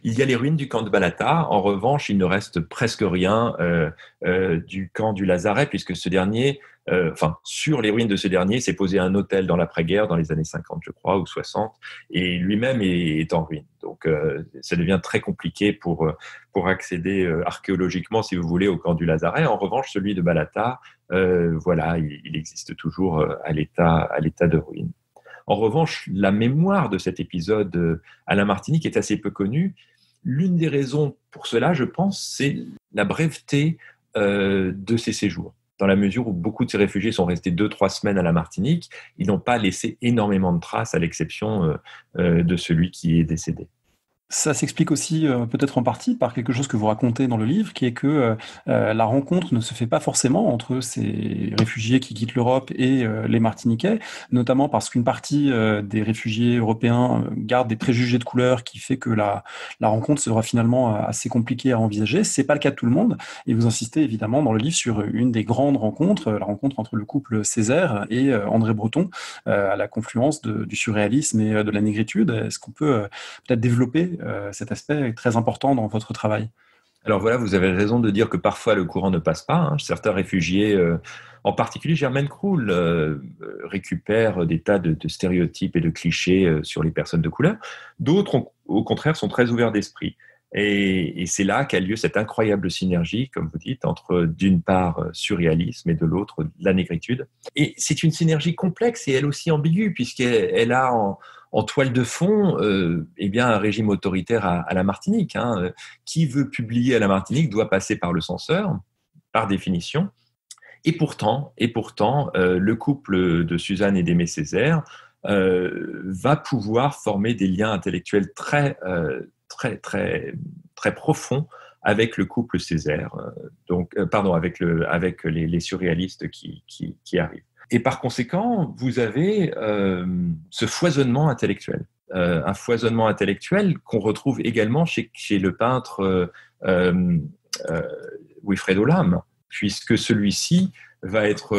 Speaker 2: Il y a les ruines du camp de Balata. En revanche, il ne reste presque rien du camp du Lazaret, puisque ce dernier, sur les ruines de ce dernier, s'est posé un hôtel dans l'après-guerre, dans les années 50, je crois, ou 60, et lui-même est en ruine. Donc, ça devient très compliqué pour accéder archéologiquement, si vous voulez, au camp du Lazaret. En revanche, celui de Balata, voilà, il existe toujours à l'état de ruine. En revanche, la mémoire de cet épisode à la Martinique est assez peu connue. L'une des raisons pour cela, je pense, c'est la breveté de ces séjours. Dans la mesure où beaucoup de ces réfugiés sont restés 2-3 semaines à la Martinique, ils n'ont pas laissé énormément de traces, à l'exception de celui qui est décédé.
Speaker 1: Ça s'explique aussi peut-être en partie par quelque chose que vous racontez dans le livre, qui est que la rencontre ne se fait pas forcément entre ces réfugiés qui quittent l'Europe et les Martiniquais, notamment parce qu'une partie des réfugiés européens garde des préjugés de couleur qui fait que la rencontre sera finalement assez compliquée à envisager. C'est pas le cas de tout le monde, et vous insistez évidemment dans le livre sur une des grandes rencontres, la rencontre entre le couple Césaire et André Breton, à la confluence du surréalisme et de la négritude. Est-ce qu'on peut peut-être développer cet aspect très important dans votre travail?
Speaker 2: Alors voilà, vous avez raison de dire que parfois le courant ne passe pas. Certains réfugiés, en particulier Germaine Krull, récupèrent des tas de stéréotypes et de clichés sur les personnes de couleur. D'autres, au contraire, sont très ouverts d'esprit. Et c'est là qu'a lieu cette incroyable synergie, comme vous dites, entre d'une part surréalisme et de l'autre la négritude. Et c'est une synergie complexe et elle aussi ambiguë, puisqu'elle a en toile de fond eh bien, un régime autoritaire à la Martinique. Qui veut publier à la Martinique doit passer par le censeur, par définition. Et pourtant, le couple de Suzanne et d'Aimé Césaire va pouvoir former des liens intellectuels très profonds avec le couple Césaire, avec les surréalistes qui arrivent. Et par conséquent, vous avez ce foisonnement intellectuel. Un foisonnement intellectuel qu'on retrouve également chez le peintre Wilfredo Lam, puisque celui-ci va être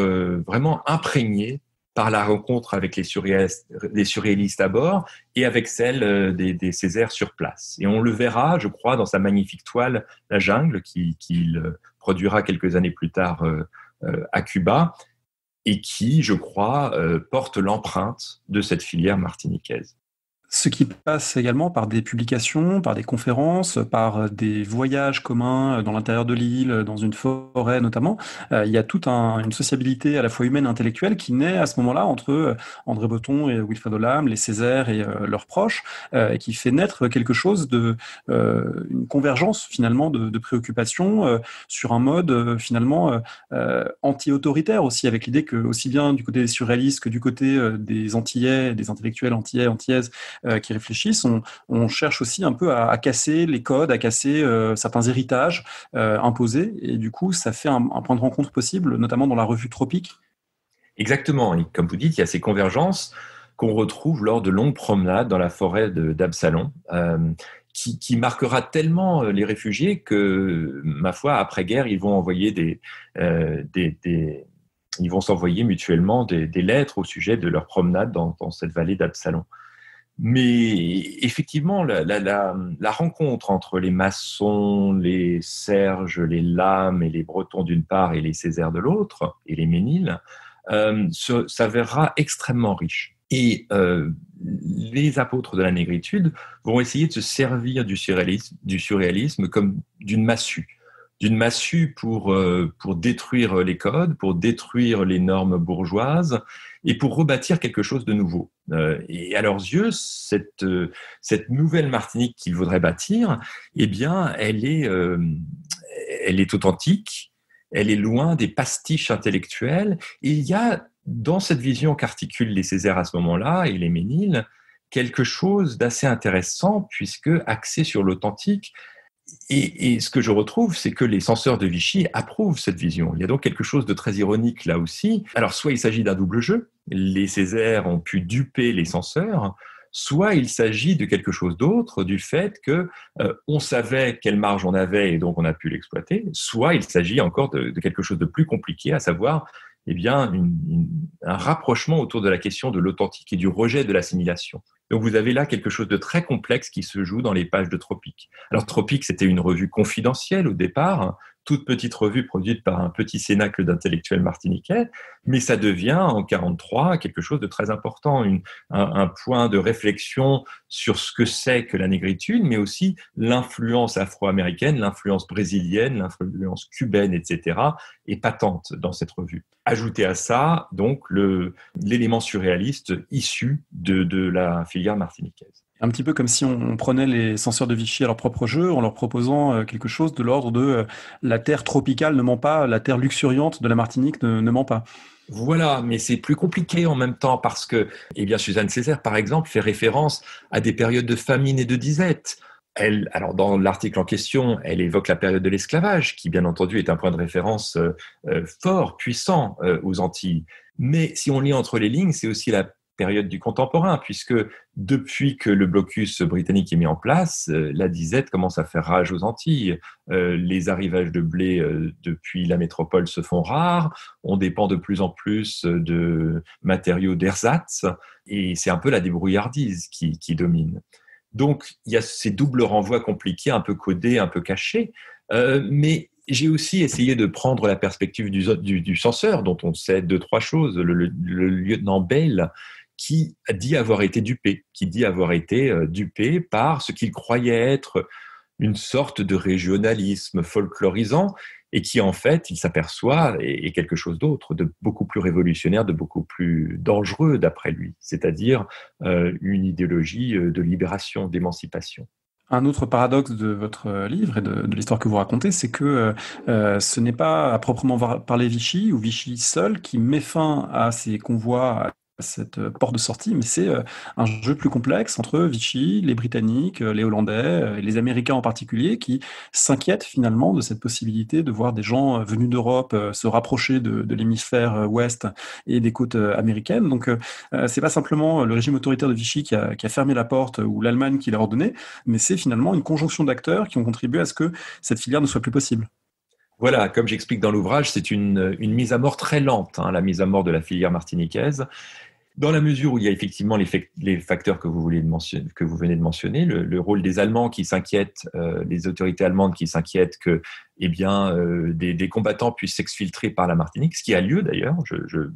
Speaker 2: vraiment imprégné par la rencontre avec les surréalistes à bord et avec celle des Césaires sur place. Et on le verra, je crois, dans sa magnifique toile « La jungle » qu'il produira quelques années plus tard à Cuba, et qui, je crois, porte l'empreinte de cette filière martiniquaise.
Speaker 1: Ce qui passe également par des publications, par des conférences, par des voyages communs dans l'intérieur de l'île, dans une forêt notamment. Il y a toute une sociabilité à la fois humaine et intellectuelle qui naît à ce moment-là entre André Breton et Wilfredo Lam, les Césaires et leurs proches, et qui fait naître quelque chose une convergence finalement de préoccupations sur un mode finalement anti-autoritaire aussi, avec l'idée que aussi bien du côté des surréalistes que du côté des Antillais, des intellectuels antillais, antillaises, qui réfléchissent, on cherche aussi un peu à casser les codes, à casser certains héritages imposés, et du coup ça fait un point de rencontre possible, notamment dans la revue Tropique.
Speaker 2: Exactement, et comme vous dites, il y a ces convergences qu'on retrouve lors de longues promenades dans la forêt d'Absalon, qui marquera tellement les réfugiés que, ma foi, après-guerre, ils vont envoyer ils vont s'envoyer mutuellement des lettres au sujet de leur promenade dans cette vallée d'Absalon. Mais effectivement, la rencontre entre les maçons, les Serges, les Lames et les Bretons d'une part et les Césaires de l'autre, et les Méniles, s'avérera extrêmement riche. Et les apôtres de la négritude vont essayer de se servir du surréalisme comme d'une massue pour détruire les codes, pour détruire les normes bourgeoises et pour rebâtir quelque chose de nouveau. Et à leurs yeux, cette nouvelle Martinique qu'ils voudraient bâtir, eh bien, elle est authentique, elle est loin des pastiches intellectuels. Et il y a, dans cette vision qu'articulent les Césaires à ce moment-là et les Méniles, quelque chose d'assez intéressant, puisque axé sur l'authentique, Et ce que je retrouve, c'est que les censeurs de Vichy approuvent cette vision. Il y a donc quelque chose de très ironique là aussi. Alors, soit il s'agit d'un double jeu, les Césaires ont pu duper les censeurs, soit il s'agit de quelque chose d'autre, du fait que on savait quelle marge on avait et donc on a pu l'exploiter, soit il s'agit encore de quelque chose de plus compliqué, à savoir eh bien, un rapprochement autour de la question de l'authentique et du rejet de l'assimilation. Donc vous avez là quelque chose de très complexe qui se joue dans les pages de Tropique. Alors Tropique, c'était une revue confidentielle au départ, toute petite revue produite par un petit cénacle d'intellectuels martiniquais, mais ça devient en 1943 quelque chose de très important, un point de réflexion sur ce que c'est que la négritude, mais aussi l'influence afro-américaine, l'influence brésilienne, l'influence cubaine, etc., est patente dans cette revue. Ajouté à ça, donc, l'élément surréaliste issu de la filière martiniquaise.
Speaker 1: Un petit peu comme si on prenait les censeurs de Vichy à leur propre jeu en leur proposant quelque chose de l'ordre de la terre tropicale ne ment pas, la terre luxuriante de la Martinique ne ment pas.
Speaker 2: Voilà, mais c'est plus compliqué en même temps parce que, eh bien, Suzanne Césaire, par exemple, fait référence à des périodes de famine et de disette. Alors dans l'article en question, elle évoque la période de l'esclavage, qui bien entendu est un point de référence fort, puissant aux Antilles. Mais si on lit entre les lignes, c'est aussi la période du contemporain, puisque depuis que le blocus britannique est mis en place, la disette commence à faire rage aux Antilles. Les arrivages de blé depuis la métropole se font rares, on dépend de plus en plus de matériaux d'ersatz, et c'est un peu la débrouillardise qui domine. Donc, il y a ces doubles renvois compliqués, un peu codés, un peu cachés, mais j'ai aussi essayé de prendre la perspective du censeur, dont on sait deux, trois choses. Le lieutenant Bell, qui dit avoir été dupé, dupé par ce qu'il croyait être une sorte de régionalisme folklorisant et qui, en fait, il s'aperçoit est quelque chose d'autre, de beaucoup plus révolutionnaire, de beaucoup plus dangereux, d'après lui, c'est-à-dire une idéologie de libération, d'émancipation.
Speaker 1: Un autre paradoxe de votre livre et de l'histoire que vous racontez, c'est que ce n'est pas à proprement parler Vichy ou Vichy seul qui met fin à ces convois, à cette porte de sortie, mais c'est un jeu plus complexe entre Vichy, les Britanniques, les Hollandais, et les Américains en particulier, qui s'inquiètent finalement de cette possibilité de voir des gens venus d'Europe se rapprocher de l'hémisphère ouest et des côtes américaines. Donc c'est pas simplement le régime autoritaire de Vichy qui a fermé la porte ou l'Allemagne qui l'a ordonné, mais c'est finalement une conjonction d'acteurs qui ont contribué à ce que cette filière ne soit plus possible.
Speaker 2: Voilà, comme j'explique dans l'ouvrage, c'est une mise à mort très lente, la mise à mort de la filière martiniquaise. Dans la mesure où il y a effectivement les facteurs que vous venez de mentionner, le rôle des Allemands qui s'inquiètent, les autorités allemandes qui s'inquiètent que eh bien, des combattants puissent s'exfiltrer par la Martinique, ce qui a lieu d'ailleurs. Je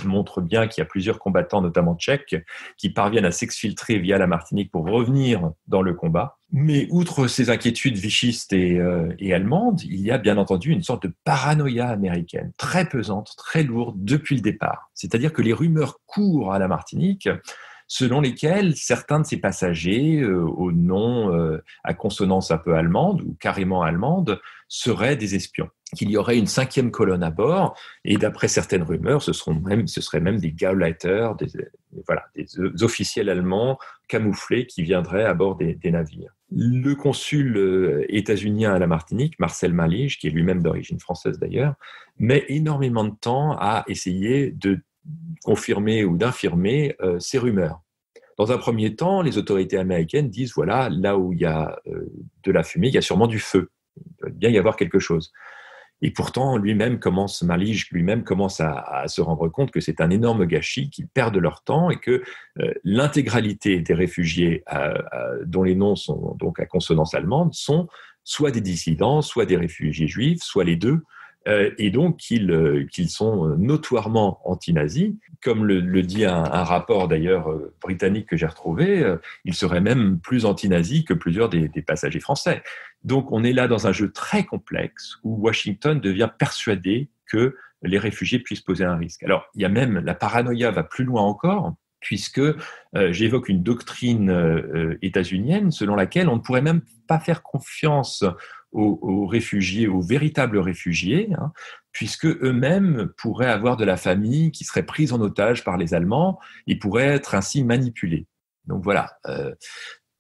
Speaker 2: montre bien qu'il y a plusieurs combattants, notamment tchèques, qui parviennent à s'exfiltrer via la Martinique pour revenir dans le combat. Mais outre ces inquiétudes vichistes et allemandes, il y a bien entendu une sorte de paranoïa américaine, très pesante, très lourde depuis le départ. C'est-à-dire que les rumeurs courent à la Martinique, selon lesquelles certains de ces passagers, au nom à consonance un peu allemande ou carrément allemande, seraient des espions, qu'il y aurait une 5e colonne à bord, et d'après certaines rumeurs, ce seraient même des Gauleiter, des officiels allemands camouflés qui viendraient à bord des navires. Le consul états-unien à la Martinique, Marcel Malige, qui est lui-même d'origine française d'ailleurs, met énormément de temps à essayer de confirmer ou d'infirmer ces rumeurs. Dans un premier temps, les autorités américaines disent, voilà, là où il y a de la fumée, il y a sûrement du feu. Il doit bien y avoir quelque chose. Et pourtant, Malige lui-même commence à se rendre compte que c'est un énorme gâchis, qu'ils perdent leur temps et que l'intégralité des réfugiés dont les noms sont donc à consonance allemande sont soit des dissidents, soit des réfugiés juifs, soit les deux, et donc qu'ils sont notoirement anti-nazis. Comme le dit un rapport d'ailleurs britannique que j'ai retrouvé, ils seraient même plus anti-nazis que plusieurs des passagers français. Donc on est là dans un jeu très complexe où Washington devient persuadé que les réfugiés puissent poser un risque. Alors il y a même, la paranoïa va plus loin encore, puisque j'évoque une doctrine états-unienne selon laquelle on ne pourrait même pas faire confiance aux réfugiés, aux véritables réfugiés, puisque eux-mêmes pourraient avoir de la famille qui serait prise en otage par les Allemands et pourraient être ainsi manipulés. Donc voilà.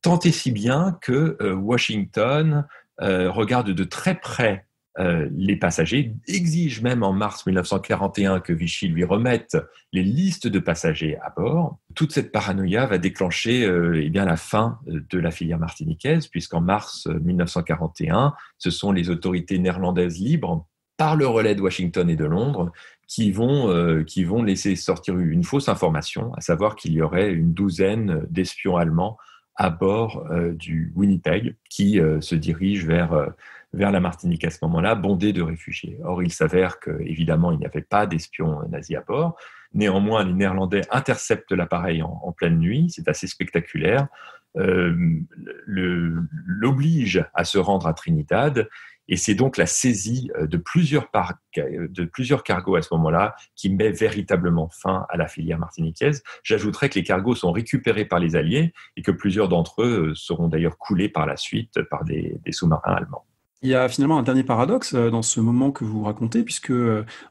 Speaker 2: tant et si bien que Washington regarde de très près les passagers, exige même en mars 1941 que Vichy lui remette les listes de passagers à bord. Toute cette paranoïa va déclencher la fin de la filière martiniquaise, puisqu'en mars 1941, ce sont les autorités néerlandaises libres, par le relais de Washington et de Londres, qui vont laisser sortir une fausse information, à savoir qu'il y aurait une douzaine d'espions allemands à bord du Winnipeg qui se dirigent vers la Martinique à ce moment-là, bondés de réfugiés. Or, il s'avère qu'évidemment, il n'y avait pas d'espions nazis à bord. Néanmoins, les Néerlandais interceptent l'appareil en pleine nuit. C'est assez spectaculaire. L'oblige à se rendre à Trinidad. Et c'est donc la saisie de plusieurs cargos à ce moment-là qui met véritablement fin à la filière martiniquaise. J'ajouterais que les cargos sont récupérés par les Alliés et que plusieurs d'entre eux seront d'ailleurs coulés par la suite par des sous-marins allemands.
Speaker 1: Il y a finalement un dernier paradoxe dans ce moment que vous racontez, puisque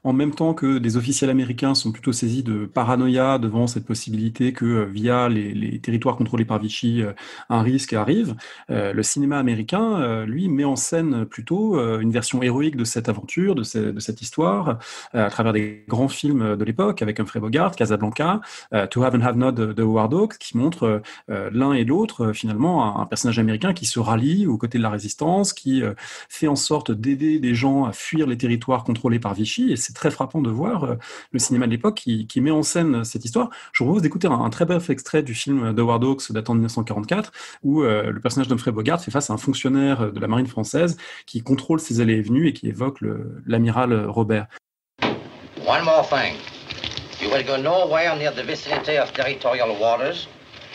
Speaker 1: en même temps que des officiels américains sont plutôt saisis de paranoïa devant cette possibilité que via les territoires contrôlés par Vichy, un risque arrive, le cinéma américain, lui, met en scène plutôt une version héroïque de cette aventure, de cette histoire, à travers des grands films de l'époque, avec Humphrey Bogart, Casablanca, To Have and Have Not de Howard Hawks, qui montre l'un et l'autre, finalement, un personnage américain qui se rallie aux côtés de la résistance, qui fait en sorte d'aider des gens à fuir les territoires contrôlés par Vichy, et c'est très frappant de voir le cinéma de l'époque qui met en scène cette histoire. Je vous propose d'écouter un très bref extrait du film d'Howard Hawks datant de 1944, où le personnage d'Humphrey Bogart fait face à un fonctionnaire de la marine française qui contrôle ses allées et venues et qui évoque l'amiral Robert.
Speaker 3: One more thing. You will go nowhere near the vicinity of territorial waters,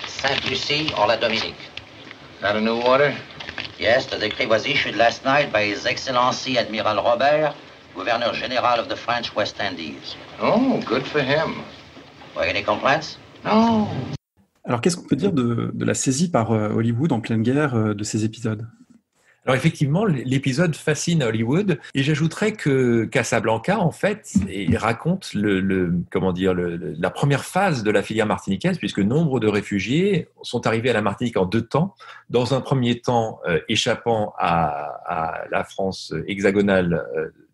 Speaker 3: Sainte-Lucie or la Dominique. Got a new order? Yes, the decree was issued last night by His Excellency Admiral Robert, Gouverneur Général of the French West Indies. Oh, good for him. Well, any complaints? No.
Speaker 1: Alors, qu'est-ce qu'on peut dire de la saisie par Hollywood en pleine guerre de ces épisodes ?
Speaker 2: Alors effectivement, l'épisode fascine Hollywood, et j'ajouterais que Casablanca, en fait, raconte la première phase de la filière martiniquaise, puisque nombre de réfugiés sont arrivés à la Martinique en 2 temps. Dans un premier temps, échappant à la France hexagonale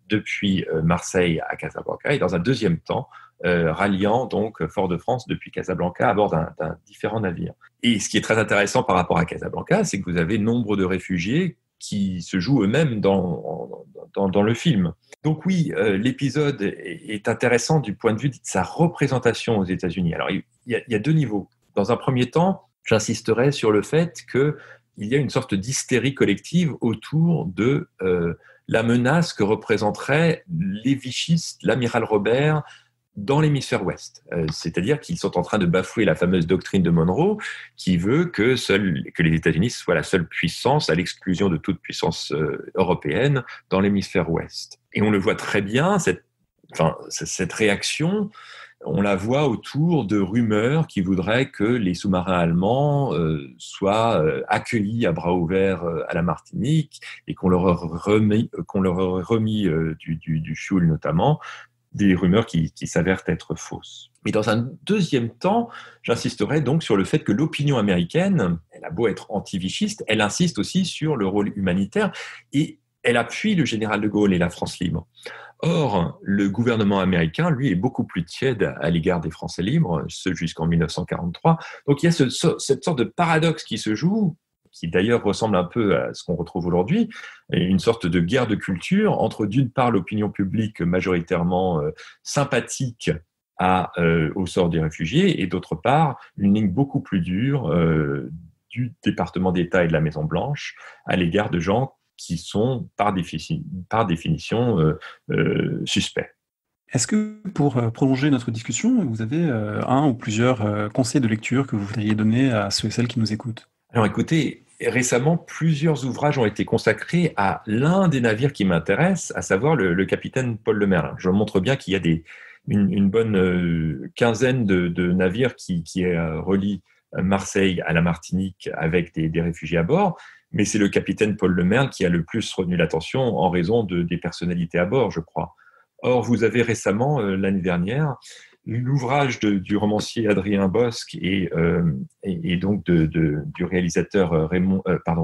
Speaker 2: depuis Marseille à Casablanca, et dans un deuxième temps, ralliant donc Fort-de-France depuis Casablanca à bord d'un différent navire. Et ce qui est très intéressant par rapport à Casablanca, c'est que vous avez nombre de réfugiés qui se jouent eux-mêmes dans le film. Donc oui, l'épisode est intéressant du point de vue de sa représentation aux États-Unis. Alors, il y a 2 niveaux. Dans un premier temps, j'insisterai sur le fait qu'il y a une sorte d'hystérie collective autour de la menace que représenteraient les vichistes, l'amiral Robert, dans l'hémisphère ouest. C'est-à-dire qu'ils sont en train de bafouer la fameuse doctrine de Monroe qui veut que les États-Unis soient la seule puissance à l'exclusion de toute puissance européenne dans l'hémisphère ouest. Et on le voit très bien, cette réaction, on la voit autour de rumeurs qui voudraient que les sous-marins allemands soient accueillis à bras ouverts à la Martinique et qu'on leur aurait remis du fioul notamment, des rumeurs qui s'avèrent être fausses. Mais dans un deuxième temps, j'insisterai donc sur le fait que l'opinion américaine, elle a beau être anti-vichiste, elle insiste aussi sur le rôle humanitaire et elle appuie le général de Gaulle et la France libre. Or, le gouvernement américain, lui, est beaucoup plus tiède à l'égard des Français libres, ce jusqu'en 1943. Donc il y a cette sorte de paradoxe qui se joue, qui d'ailleurs ressemble un peu à ce qu'on retrouve aujourd'hui, une sorte de guerre de culture entre d'une part l'opinion publique majoritairement sympathique au sort des réfugiés et d'autre part une ligne beaucoup plus dure du département d'État et de la Maison-Blanche à l'égard de gens qui sont par définition suspects.
Speaker 1: Est-ce que pour prolonger notre discussion, vous avez un ou plusieurs conseils de lecture que vous voudriez donner à ceux et celles qui nous écoutent ?
Speaker 2: Alors écoutez, récemment, plusieurs ouvrages ont été consacrés à l'un des navires qui m'intéresse, à savoir le capitaine Paul Le Merlin. Je montre bien qu'il y a une bonne quinzaine de navires qui relient Marseille à la Martinique avec des réfugiés à bord, mais c'est le capitaine Paul Le Merle qui a le plus retenu l'attention en raison des personnalités à bord, je crois. Or, vous avez récemment, l'année dernière, l'ouvrage du romancier Adrien Bosc et donc du réalisateur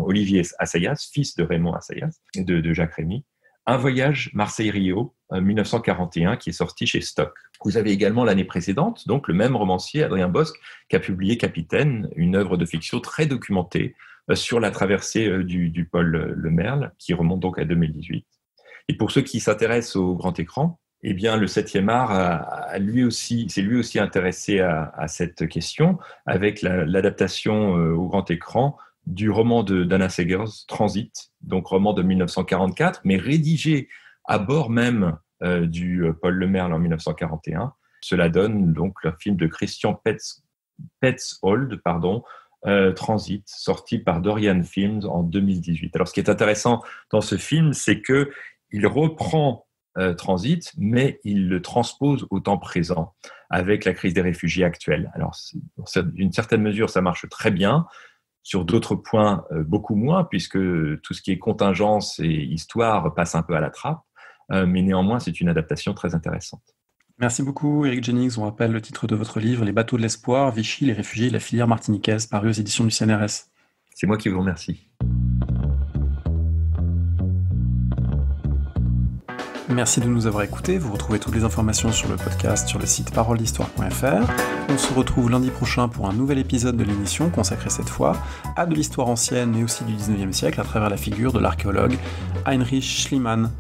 Speaker 2: Olivier Assayas, fils de Raymond Assayas et de Jacques Rémy, Un voyage Marseille-Rio, 1941, qui est sorti chez Stock. Vous avez également l'année précédente, donc le même romancier, Adrien Bosc, qui a publié Capitaine, une œuvre de fiction très documentée sur la traversée du Paul Le Merle, qui remonte donc à 2018. Et pour ceux qui s'intéressent au grand écran, eh bien, le 7e art s'est lui aussi intéressé à cette question avec l'adaptation au grand écran du roman de Dana Segers, Transit, donc roman de 1944, mais rédigé à bord même du Paul Le Merle en 1941. Cela donne donc le film de Christian Petzold, Transit, sorti par Dorian Films en 2018. Alors, ce qui est intéressant dans ce film, c'est qu'il reprend Transit, mais il le transpose au temps présent avec la crise des réfugiés actuelle. Alors, d'une certaine mesure, ça marche très bien. Sur d'autres points, beaucoup moins, puisque tout ce qui est contingence et histoire passe un peu à la trappe. Mais néanmoins, c'est une adaptation très intéressante.
Speaker 1: Merci beaucoup, Éric Jennings. On rappelle le titre de votre livre, Les bateaux de l'espoir, Vichy, les réfugiés et la filière martiniquaise, paru aux éditions du CNRS.
Speaker 2: C'est moi qui vous remercie.
Speaker 1: Merci de nous avoir écoutés. Vous retrouvez toutes les informations sur le podcast sur le site paroledhistoire.fr. On se retrouve lundi prochain pour un nouvel épisode de l'émission consacré cette fois à de l'histoire ancienne mais aussi du 19e siècle à travers la figure de l'archéologue Heinrich Schliemann.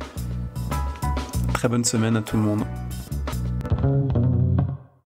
Speaker 1: Très bonne semaine à tout le monde.